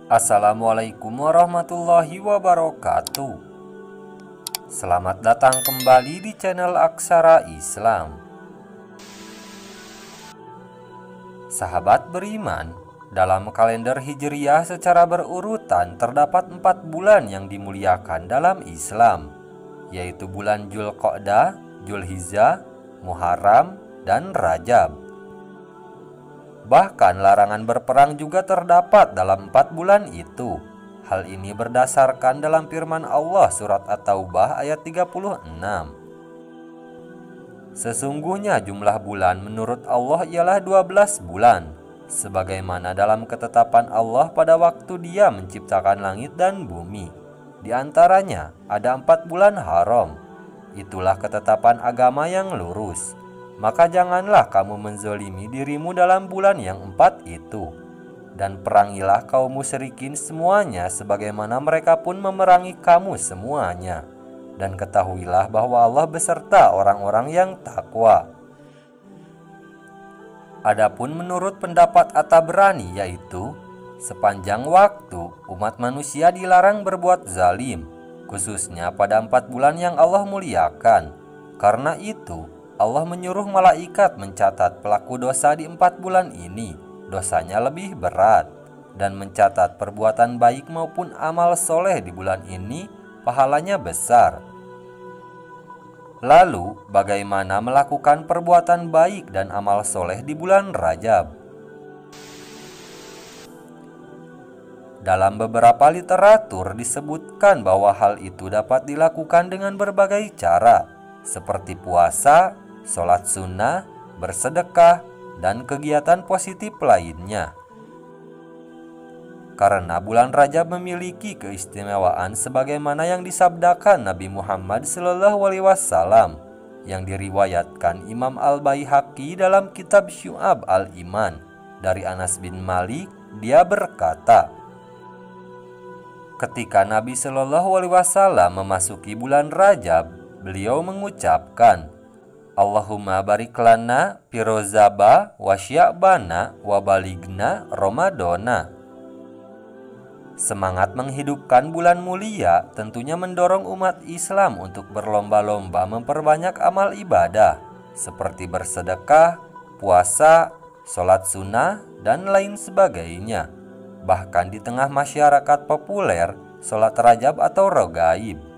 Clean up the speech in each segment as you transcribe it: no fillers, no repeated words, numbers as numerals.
Assalamualaikum warahmatullahi wabarakatuh. Selamat datang kembali di channel Aksara Islam. Sahabat beriman, dalam kalender Hijriyah secara berurutan terdapat 4 bulan yang dimuliakan dalam Islam, yaitu bulan Dzulqa'dah, Dzulhijjah, Muharram, dan Rajab. Bahkan larangan berperang juga terdapat dalam 4 bulan itu. Hal ini berdasarkan dalam firman Allah surat At-Taubah ayat 36. Sesungguhnya jumlah bulan menurut Allah ialah 12 bulan, sebagaimana dalam ketetapan Allah pada waktu Dia menciptakan langit dan bumi. Di antaranya ada 4 bulan haram. Itulah ketetapan agama yang lurus. Maka janganlah kamu menzolimi dirimu dalam bulan yang 4 itu. Dan perangilah kaum musyrikin semuanya sebagaimana mereka pun memerangi kamu semuanya. Dan ketahuilah bahwa Allah beserta orang-orang yang takwa. Adapun menurut pendapat At-Tabrani, yaitu sepanjang waktu umat manusia dilarang berbuat zalim, khususnya pada 4 bulan yang Allah muliakan. Karena itu Allah menyuruh malaikat mencatat pelaku dosa di 4 bulan ini, dosanya lebih berat, dan mencatat perbuatan baik maupun amal soleh di bulan ini, pahalanya besar. Lalu, bagaimana melakukan perbuatan baik dan amal soleh di bulan Rajab? Dalam beberapa literatur disebutkan bahwa hal itu dapat dilakukan dengan berbagai cara, seperti puasa, sholat sunnah, bersedekah, dan kegiatan positif lainnya. Karena bulan Rajab memiliki keistimewaan sebagaimana yang disabdakan Nabi Muhammad SAW, yang diriwayatkan Imam Al-Baihaqi dalam kitab Syu'ab Al-Iman dari Anas bin Malik. Dia berkata, ketika Nabi SAW memasuki bulan Rajab, beliau mengucapkan, Allahumma barik lana firozaba wa sya'bana wa baligna Ramadana. Semangat menghidupkan bulan mulia tentunya mendorong umat Islam untuk berlomba-lomba memperbanyak amal ibadah seperti bersedekah, puasa, sholat sunnah, dan lain sebagainya. Bahkan di tengah masyarakat populer, sholat Rajab atau Rogaib.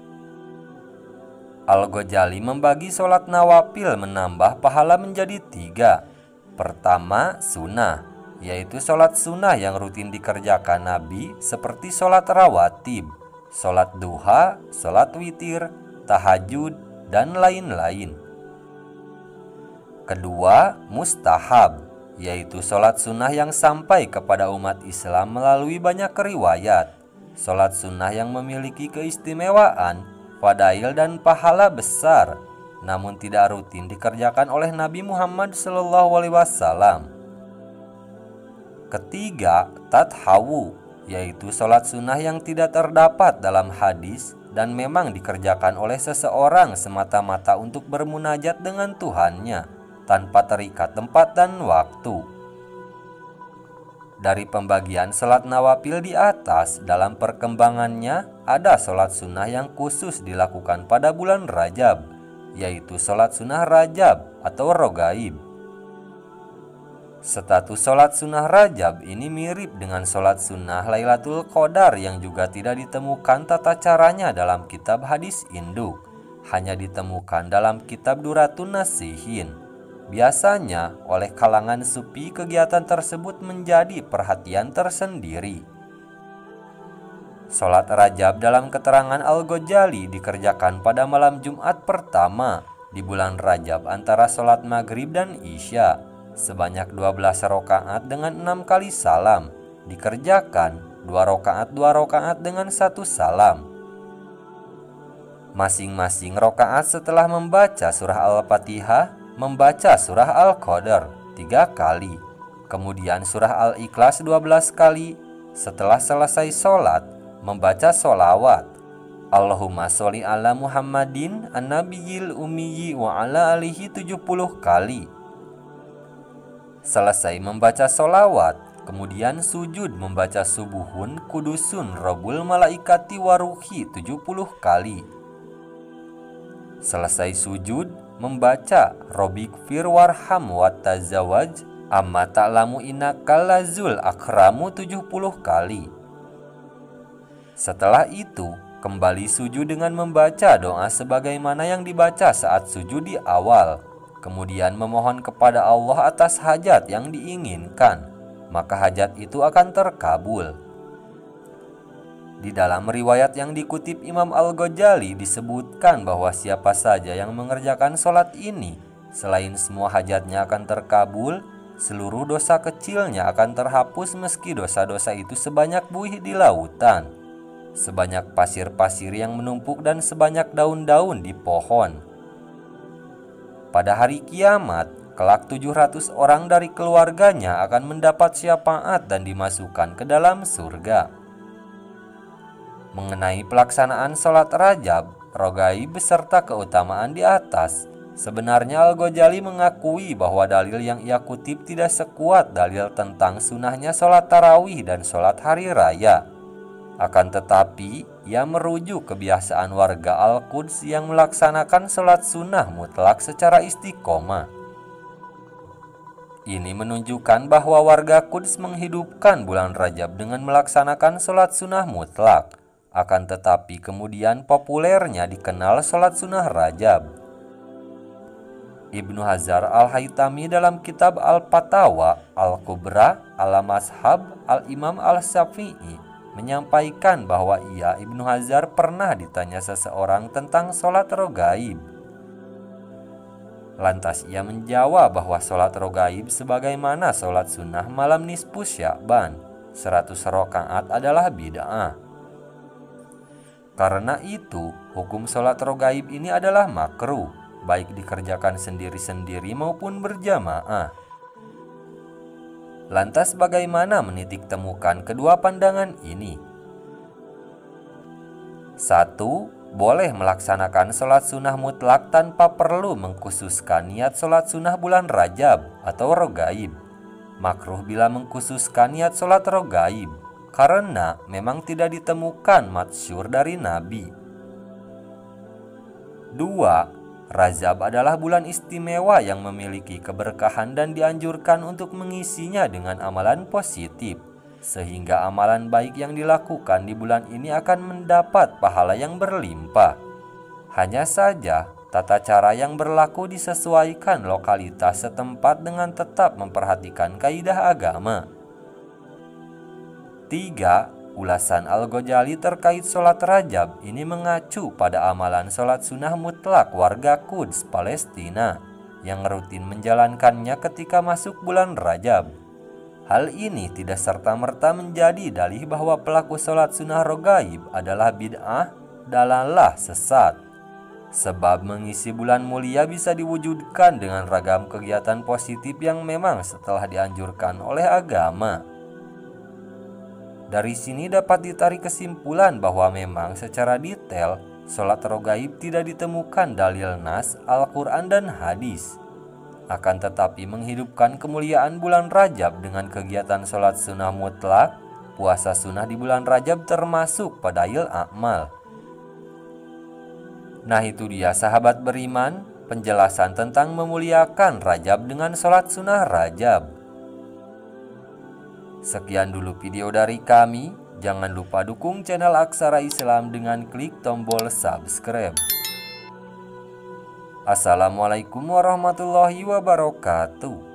Al-Ghazali membagi sholat nawafil menambah pahala menjadi 3. Pertama, sunnah, yaitu sholat sunnah yang rutin dikerjakan Nabi seperti sholat rawatib, sholat duha, sholat witir, tahajud, dan lain-lain. Kedua, mustahab, yaitu sholat sunnah yang sampai kepada umat Islam melalui banyak riwayat. Sholat sunnah yang memiliki keistimewaan, fadail dan pahala besar, namun tidak rutin dikerjakan oleh Nabi Muhammad SAW. Ketiga, tathawu, yaitu sholat sunnah yang tidak terdapat dalam hadis dan memang dikerjakan oleh seseorang semata-mata untuk bermunajat dengan Tuhannya, tanpa terikat tempat dan waktu. Dari pembagian sholat nawafil di atas, dalam perkembangannya ada sholat sunnah yang khusus dilakukan pada bulan Rajab, yaitu sholat sunnah Rajab atau Rogaib. Status sholat sunnah Rajab ini mirip dengan sholat sunnah Lailatul Qadar yang juga tidak ditemukan tata caranya dalam kitab hadis induk, hanya ditemukan dalam kitab Duratun Nasihin. Biasanya oleh kalangan sufi kegiatan tersebut menjadi perhatian tersendiri. Sholat Rajab dalam keterangan Al-Ghazali dikerjakan pada malam Jumat pertama di bulan Rajab antara sholat maghrib dan isya, sebanyak 12 rakaat dengan 6 kali salam, dikerjakan 2 rakaat dengan 1 salam. Masing-masing rakaat setelah membaca surah Al-Fatihah, membaca surah Al-Qadar 3 kali, kemudian surah Al-Ikhlas 12 kali. Setelah selesai sholat, membaca sholawat, Allahumma sholli ala Muhammadin an-nabiyil ummiyi wa ala alihi 70 kali. Selesai membaca sholawat, kemudian sujud membaca subuhun kudusun robul malaikati waruhi 70 kali. Selesai sujud, membaca Robik fir warham watazawaj amma ta'lamu innakal lazul akramu 70 kali. Setelah itu, kembali sujud dengan membaca doa sebagaimana yang dibaca saat sujud di awal. Kemudian memohon kepada Allah atas hajat yang diinginkan, maka hajat itu akan terkabul. Di dalam riwayat yang dikutip Imam Al-Ghazali disebutkan bahwa siapa saja yang mengerjakan sholat ini, selain semua hajatnya akan terkabul, seluruh dosa kecilnya akan terhapus meski dosa-dosa itu sebanyak buih di lautan, sebanyak pasir-pasir yang menumpuk dan sebanyak daun-daun di pohon. Pada hari kiamat, kelak 700 orang dari keluarganya akan mendapat syafaat dan dimasukkan ke dalam surga. Mengenai pelaksanaan sholat Rajab, Rogaib beserta keutamaan di atas, sebenarnya Al-Ghazali mengakui bahwa dalil yang ia kutip tidak sekuat dalil tentang sunahnya sholat tarawih dan sholat hari raya. Akan tetapi, ia merujuk kebiasaan warga Al-Quds yang melaksanakan sholat sunnah mutlak secara istiqomah. Ini menunjukkan bahwa warga Quds menghidupkan bulan Rajab dengan melaksanakan sholat sunnah mutlak. Akan tetapi kemudian populernya dikenal sholat sunnah Rajab. Ibnu Hajar Al-Haytami dalam kitab Al-Fatawa Al-Kubra Al-Mashhab Al-Imam Al-Syafi'i menyampaikan bahwa Ibnu Hajar pernah ditanya seseorang tentang sholat rogaib. Lantas ia menjawab bahwa sholat rogaib sebagaimana sholat sunnah malam nisfu Sya'ban 100 rakaat adalah bid'ah. Karena itu, hukum sholat rogaib ini adalah makruh, baik dikerjakan sendiri-sendiri maupun berjamaah. Lantas bagaimana menitik temukan kedua pandangan ini? 1. Boleh melaksanakan sholat sunnah mutlak tanpa perlu mengkhususkan niat sholat sunnah bulan Rajab atau rogaib. Makruh bila mengkhususkan niat sholat rogaib, karena memang tidak ditemukan matsyur dari Nabi. 2. Rajab adalah bulan istimewa yang memiliki keberkahan dan dianjurkan untuk mengisinya dengan amalan positif, sehingga amalan baik yang dilakukan di bulan ini akan mendapat pahala yang berlimpah. Hanya saja, tata cara yang berlaku disesuaikan lokalitas setempat dengan tetap memperhatikan kaidah agama. 3. Ulasan Al-Ghazali terkait sholat Rajab ini mengacu pada amalan sholat sunnah mutlak warga Quds, Palestina, yang rutin menjalankannya ketika masuk bulan Rajab. Hal ini tidak serta-merta menjadi dalih bahwa pelaku sholat sunnah rogaib adalah bid'ah, dalalah, sesat. Sebab mengisi bulan mulia bisa diwujudkan dengan ragam kegiatan positif yang memang setelah dianjurkan oleh agama. Dari sini dapat ditarik kesimpulan bahwa memang secara detail sholat rogaib tidak ditemukan dalil nas, Al-Quran dan hadis. Akan tetapi menghidupkan kemuliaan bulan Rajab dengan kegiatan sholat sunnah mutlak, puasa sunnah di bulan Rajab termasuk fadail a'mal. Nah itu dia sahabat beriman, penjelasan tentang memuliakan Rajab dengan sholat sunnah Rajab. Sekian dulu video dari kami. Jangan lupa dukung channel Aksara Islam dengan klik tombol subscribe. Assalamualaikum warahmatullahi wabarakatuh.